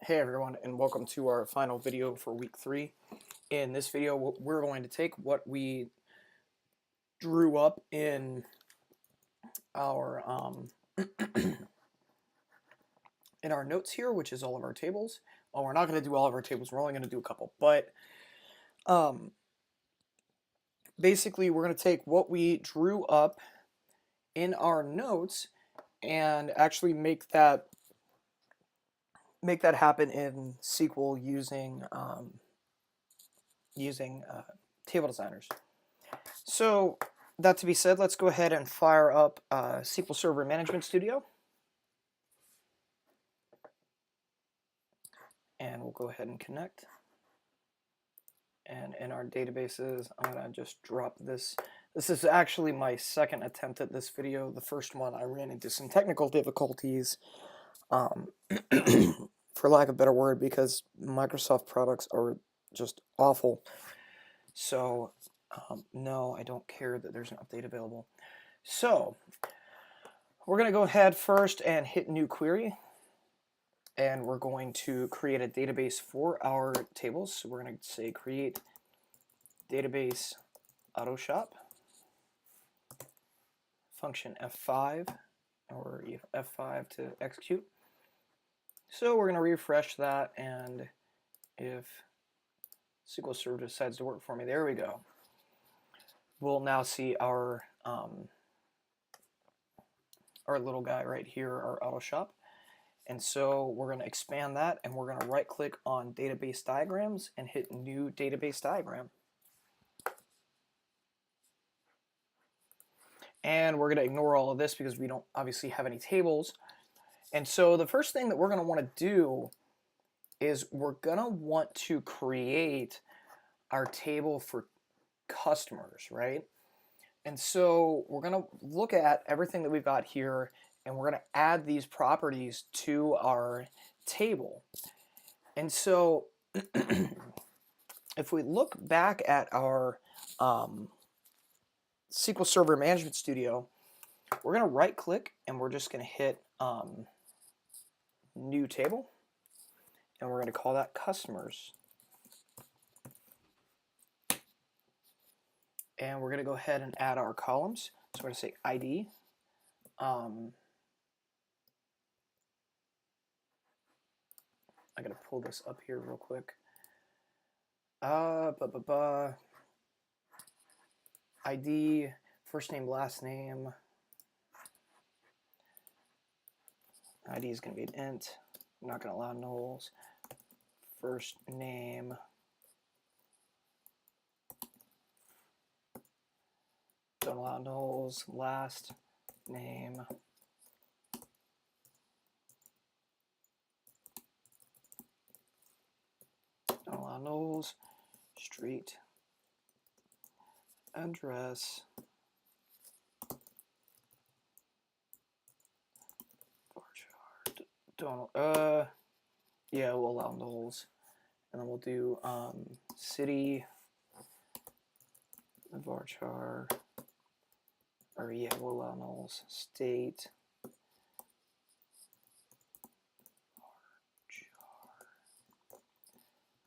Hey everyone, and welcome to our final video for week 3. In this video, we're going to take what we drew up in our in our notes here, which is all of our tables. Well, we're not going to do all of our tables. We're only going to do a couple, but basically, we're going to take what we drew up in our notes and actually make that happen in SQL using table designers. So that to be said, let's go ahead and fire up SQL Server Management Studio. And we'll go ahead and connect. And in our databases, I'm going to just drop this. This is actually my second attempt at this video. The first one, I ran into some technical difficulties, for lack of a better word, because Microsoft products are just awful. So no, I don't care that there's an update available. So we're going to go ahead first and hit New Query. And we're going to create a database for our tables. So we're going to say create database auto shop, function F5, or F5 to execute. So we're going to refresh that, and if SQL Server decides to work for me, there we go. We'll now see our little guy right here, our auto shop. And so we're going to expand that, and we're going to right click on database diagrams and hit new database diagram. And we're going to ignore all of this because we don't obviously have any tables. And so the first thing that we're going to want to do is we're going to want to create our table for customers, right? And so we're going to look at everything that we've got here, and we're going to add these properties to our table. And so if we look back at our SQL Server Management Studio, we're going to right click, and we're just going to hit new table, and we're going to call that customers. And we're going to go ahead and add our columns. So we're going to say ID. I gotta pull this up here real quick. ID, first name, last name. ID is gonna be an int. I'm not gonna allow nulls. First name. Don't allow nulls. Last name. Don't allow nulls. Street. Address. Don't yeah, we'll allow nulls. And then we'll do city, varchar, or yeah, we'll allow nulls. State, varchar.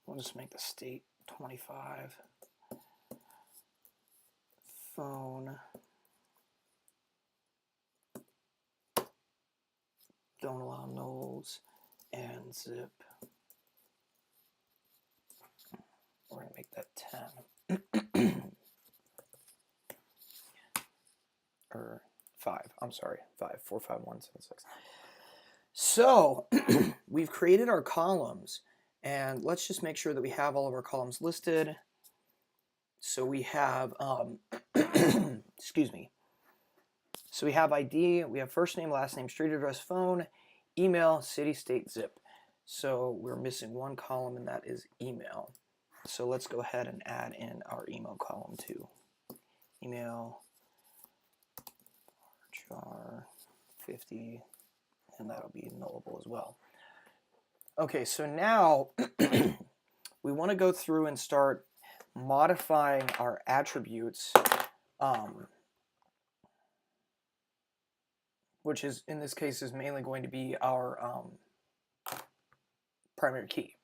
We'll just make the state 25. Phone. Don't allow nulls. And zip. We're going to make that 10. Or 5. I'm sorry. 5. 4, 5, 1, 7, 6. So we've created our columns. And let's just make sure that we have all of our columns listed. So we have, excuse me. So we have ID, we have first name, last name, street address, phone, email, city, state, zip. So we're missing one column, and that is email. So let's go ahead and add in our email column too. Email, char 50, and that'll be nullable as well. Okay, so now we want to go through and start modifying our attributes, which is in this case is mainly going to be our primary key.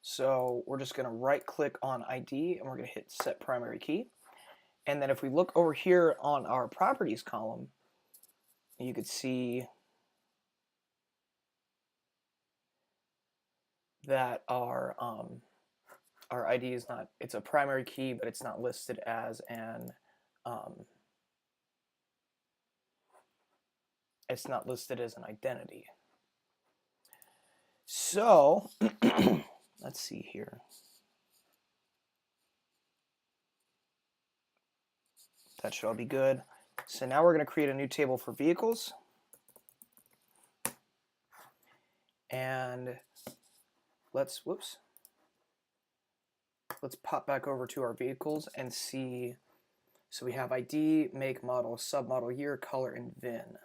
So we're just going to right click on ID and we're going to hit set primary key. And then if we look over here on our properties column, you could see that our ID is not, it's a primary key, but it's not listed as an identity. So let's see here. That should all be good. So now we're going to create a new table for vehicles. And let's pop back over to our vehicles and see. So we have ID, make, model, submodel, year, color, and VIN.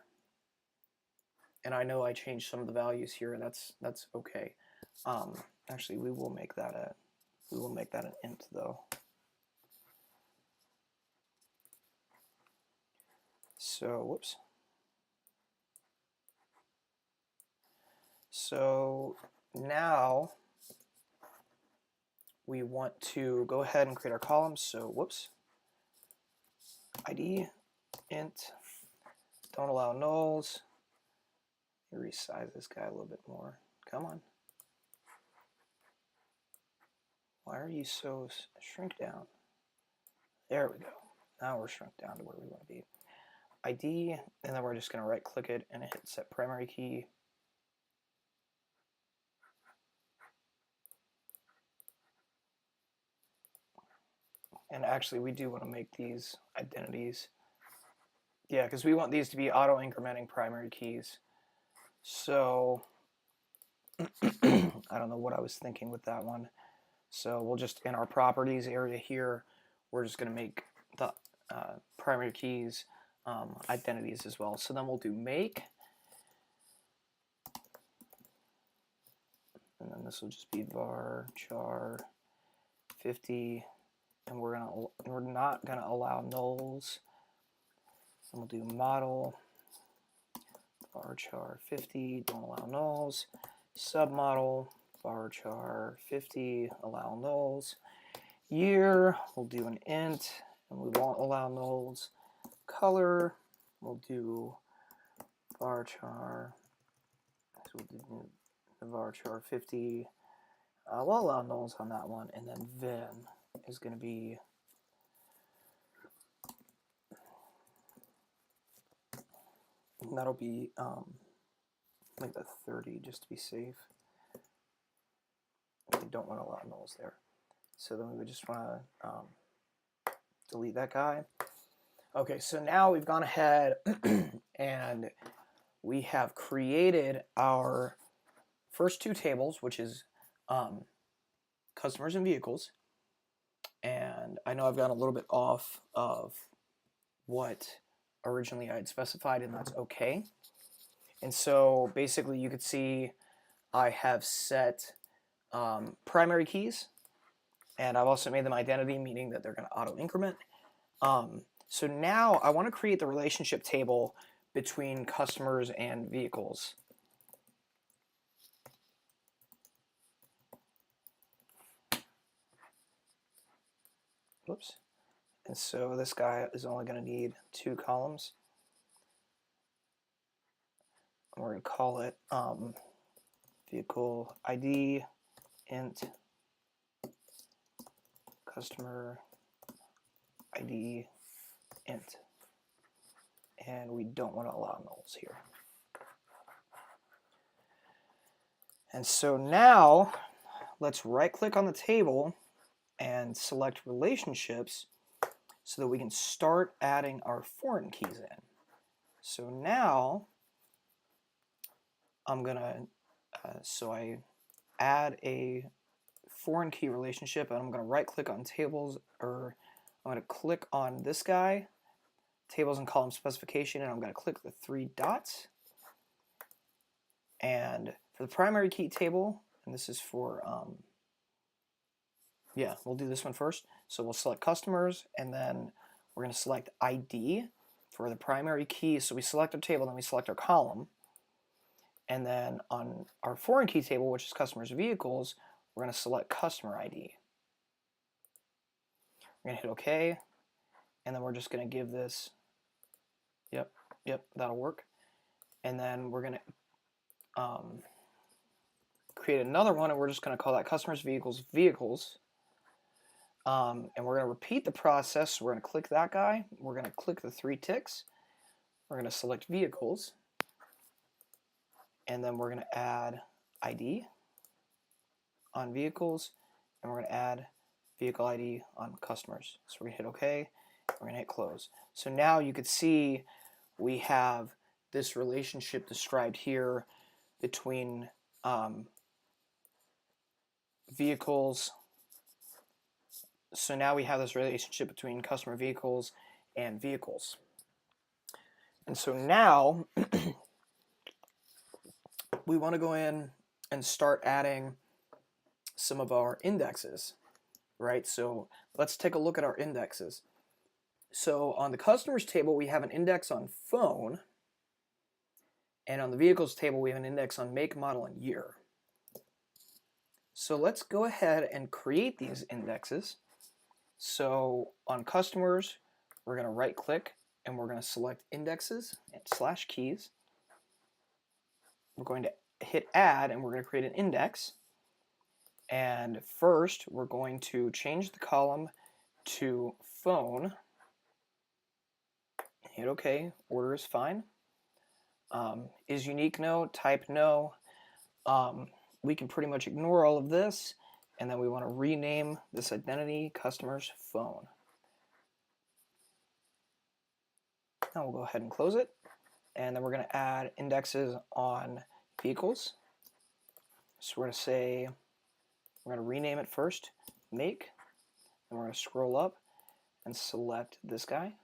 And I know I changed some of the values here. That's okay. Actually, we will make that an int though. So So now we want to go ahead and create our columns. So ID, int, don't allow nulls. Let me resize this guy a little bit more. Come on. Why are you so shrink down? There we go. Now we're shrunk down to where we want to be. ID, and then we're just going to right click it and hit set primary key. And actually we do want to make these identities. Yeah, because we want these to be auto incrementing primary keys. So I don't know what I was thinking with that one. So we'll just, in our properties area here, we're just going to make the primary keys identities as well. So then we'll do make, and then this will just be var char 50, and we're not gonna allow nulls. And we'll do model var char 50, don't allow nulls. Submodel var char 50, allow nulls. Year, we'll do an int, and we won't allow nulls. Color, we'll do varchar, so we'll do the varchar 50. We'll allow nulls on that one, and then VIN is going to be that'll be like the 30 just to be safe. We don't want to allow nulls there, so then we would just want to delete that guy. Okay, so now we've gone ahead and we have created our first two tables, which is customers and vehicles. And I know I've gotten a little bit off of what originally I had specified, and that's okay. And so basically you could see I have set primary keys, and I've also made them identity, meaning that they're going to auto increment. So now I want to create the relationship table between customers and vehicles. Whoops. And so this guy is only going to need 2 columns. And we're going to call it vehicle ID int customer ID int. And we don't want to allow nulls here. And so now let's right click on the table and select relationships so that we can start adding our foreign keys in. So now I'm gonna so I add a foreign key relationship, and I'm gonna right click on tables, or I'm gonna click on this guy, tables and column specification, and I'm gonna click the 3 dots. And for the primary key table, and this is for yeah, we'll do this one first. So we'll select customers, and then we're going to select ID for the primary key. So we select our table, then we select our column. And then on our foreign key table, which is customers vehicles, we're going to select customer ID. We're going to hit OK, and then we're just going to give this, yep, that'll work. And then we're going to create another one, and we're just going to call that customers vehicles. And we're going to repeat the process. We're going to click that guy. We're going to click the 3 ticks. We're going to select vehicles. And then we're going to add ID on vehicles. And we're going to add vehicle ID on customers. So we're going to hit OK. We're going to hit close. So now you could see we have this relationship described here between vehicles. So now we have this relationship between customer vehicles and vehicles. And so now we want to go in and start adding some of our indexes, right? So let's take a look at our indexes. So on the customers table, we have an index on phone, and on the vehicles table, we have an index on make, model, and year. So let's go ahead and create these indexes. So on customers, we're going to right click and we're going to select indexes and /keys. We're going to hit add and we're going to create an index. And first, we're going to change the column to phone. Hit OK. Order is fine. Is unique? No. Type? No. We can pretty much ignore all of this. And then we want to rename this identity customers phone. Now we'll go ahead and close it. And then we're going to add indexes on vehicles. So we're going to say, we're going to rename it first, make, and we're going to scroll up and select this guy.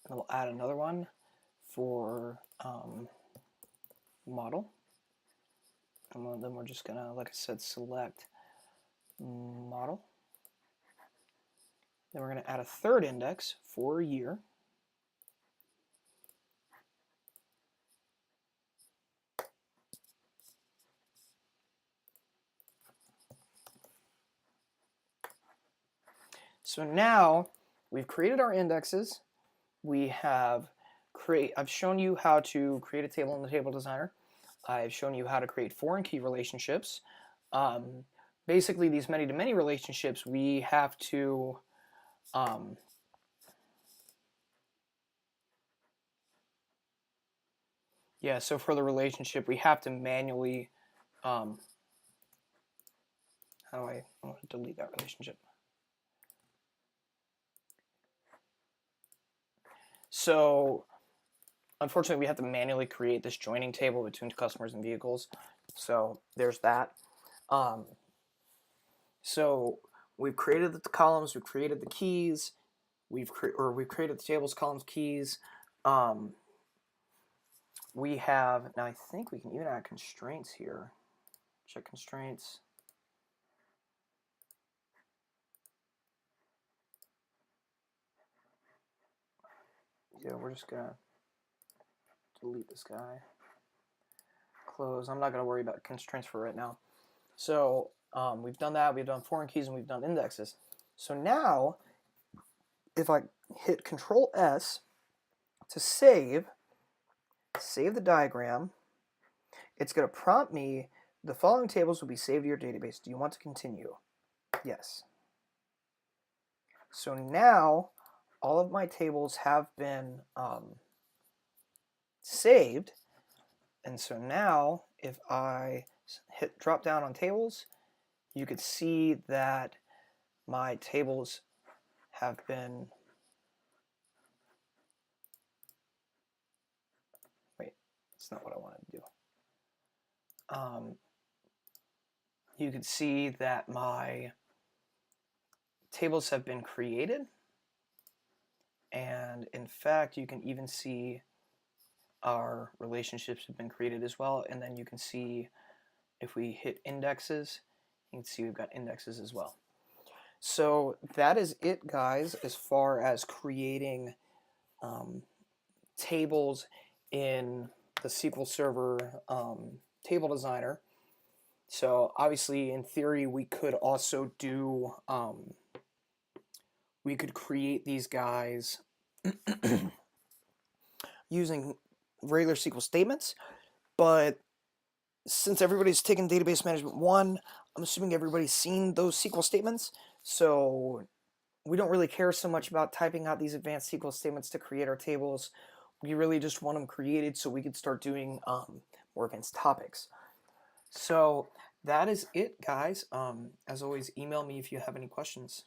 And we'll add another one for model. And then we're just going to, like I said, select model. Then we're going to add a third index for year. So now we've created our indexes. We have I've shown you how to create a table in the table designer. I've shown you how to create foreign key relationships. Basically, these many-to-many relationships, we have to so for the relationship, we have to manually, I want to delete that relationship. So unfortunately, we have to manually create this joining table between customers and vehicles. So there's that. So we've created the columns, we've created the keys, we've created the tables, columns, keys. We have, now I think we can even add constraints here. Check constraints. Yeah, we're just gonna delete this guy. Close. I'm not gonna worry about constraints for right now. So we've done that, we've done foreign keys, and we've done indexes. So now, if I hit Control S to save the diagram, it's going to prompt me, the following tables will be saved to your database. Do you want to continue? Yes. So now all of my tables have been saved. And so now if I hit drop down on tables, you could see that my tables have been, wait, that's not what I wanted to do. You can see that my tables have been created, and in fact you can even see our relationships have been created as well. And then you can see if we hit indexes, you can see we've got indexes as well. So that is it, guys, as far as creating tables in the SQL Server table designer. So obviously, in theory, we could also do, we could create these guys using regular SQL statements, but since everybody's taken Database Management 1, I'm assuming everybody's seen those SQL statements, so we don't really care so much about typing out these advanced SQL statements to create our tables. We really just want them created so we can start doing more advanced topics. So that is it, guys. As always, email me if you have any questions.